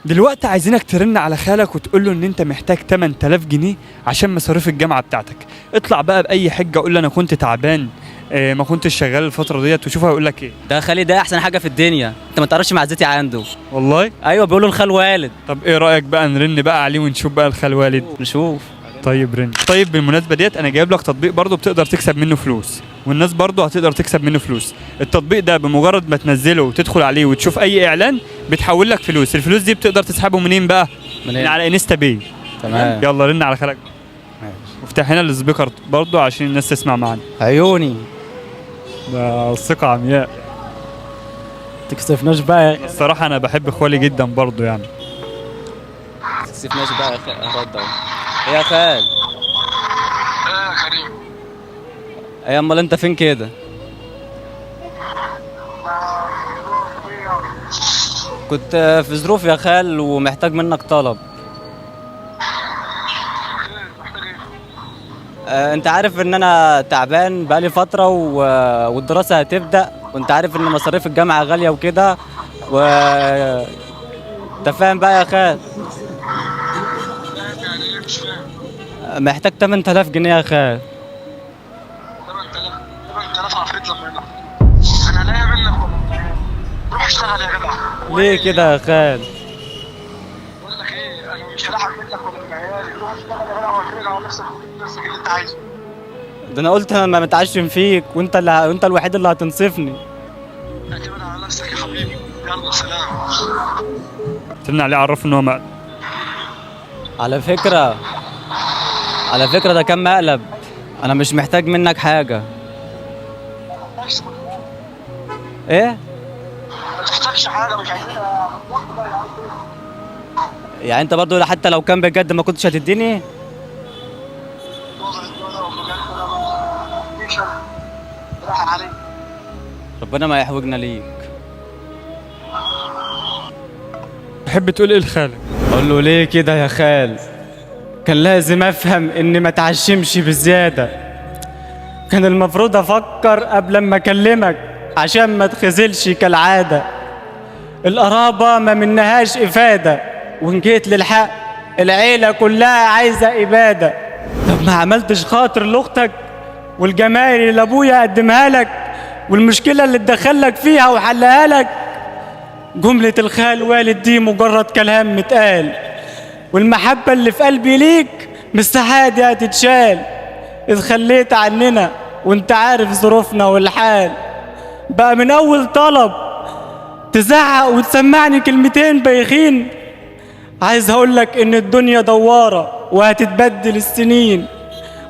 دلوقتي عايزينك ترن على خالك وتقول له ان انت محتاج 8000 جنيه عشان مصاريف الجامعه بتاعتك. اطلع بقى باي حجه، قول له انا كنت تعبان، ما كنتش شغال الفتره ديت، وشوف هيقول لك ايه. ده خالي ده احسن حاجه في الدنيا، انت ما تعرفش معزتي عنده. والله. ايوه بيقولوا الخال والد. طب ايه رايك بقى نرن بقى عليه ونشوف بقى الخال والد؟ نشوف. طيب رن. طيب بالمناسبه ديت انا جايب لك تطبيق برضه بتقدر تكسب منه فلوس، والناس برضه هتقدر تكسب منه فلوس. التطبيق ده بمجرد ما تنزله وتدخل عليه وتشوف اي اعلان بتحول لك فلوس. الفلوس دي بتقدر تسحبه منين بقى؟ من على انستا باي. تمام. يلا رن على خالك. ماشي. وافتح هنا السبيكر برضه عشان الناس تسمع معانا. عيوني. ده ثقة عمياء. تكسفناش بقى. الصراحة أنا بحب إخوالي جدا برضه يعني. تكسفناش بقى رد اهو. ايه يا خال؟ ايه يا كريم؟ ايه امال انت فين كده؟ كنت في ظروف يا خال ومحتاج منك طلب. انت عارف ان انا تعبان بقالي فترة والدراسة هتبدأ، وانت عارف ان مصاريف الجامعة غالية وكده انت فاهم بقى يا خال. يعني ايه مش فاهم؟ محتاج 8000 جنيه يا خال. 8000 عفريت لما يلا. انا لاقي منك والله. روح اشتغل يا جدع. ليه كده يا خال؟ بقول لك ايه، انا مش هلاحق منك ولا من عيالي. روح اشتغل يا جدع وهترجع على نفسك اللي انت عايزه. ده انا قلت ما متعشم فيك، وانت الوحيد اللي هتنصفني. اعتمد على نفسك يا حبيبي. يلا سلام. ترن عليه عرفه إن هو مقلب. على فكرة ده كان مقلب، انا مش محتاج منك حاجة. ايه؟ ما تحتاجش حاجه، مش عايزينها. يعني انت برضو حتى لو كان بجد ما كنتش هتديني؟ راح عليك. ربنا ما يحوجنا ليك. تحب تقول إيه لخالك؟ اقول له ليه كده يا خال؟ كان لازم افهم اني ما اتعشمش بزياده. كان المفروض افكر قبل ما اكلمك عشان ما تخذلش كالعاده. القرابه ما منهاش افاده، وان جيت للحق العيله كلها عايزه اباده. طب ما عملتش خاطر لاختك والجمايل اللي ابويا قدمها لك، والمشكله اللي اتدخلك فيها وحلها لك؟ جملة الخال والد دي مجرد كلام متقال، والمحبة اللي في قلبي ليك مستحادة هتتشال. إذ خليت عننا وانت عارف ظروفنا والحال، بقى من أول طلب تزعق وتسمعني كلمتين بايخين. عايز هقولك إن الدنيا دوارة وهتتبدل السنين،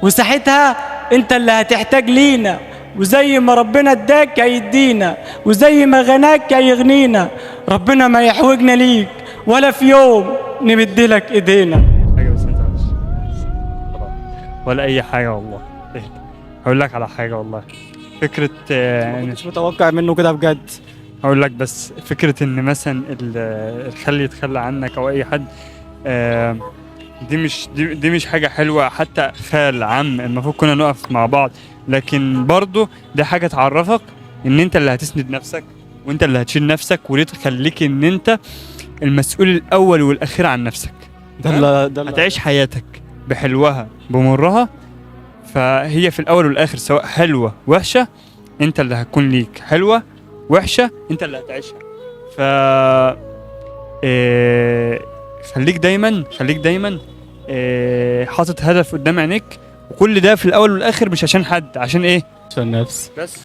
وساعتها انت اللي هتحتاج لينا، وزي ما ربنا اداك هيدينا، وزي ما غناك هيغنينا. ربنا ما يحوجنا ليك ولا في يوم نمدلك ايدينا. حاجة بس أنت بس. ولا أي حاجة والله. اهدى. هقول لك على حاجة والله. فكرة مش متوقع منه كده بجد. هقول لك بس فكرة إن مثلا الخال يتخلى عنك أو أي حد، دي مش حاجة حلوة. حتى خال عم المفروض كنا نقف مع بعض، لكن برضو دي حاجة تعرفك إن أنت اللي هتسند نفسك، وأنت اللي هتشيل نفسك، ودي تخليك إن أنت المسؤول الأول والأخير عن نفسك. هتعيش حياتك بحلوها بمرها، فهي في الأول والآخر سواء حلوة وحشة أنت اللي هتكون ليك. حلوة وحشة أنت اللي هتعيشها. ف خليك دايما حاطط هدف قدام عينيك، وكل ده في الاول والاخر مش عشان حد، عشان ايه؟ عشان نفسي بس.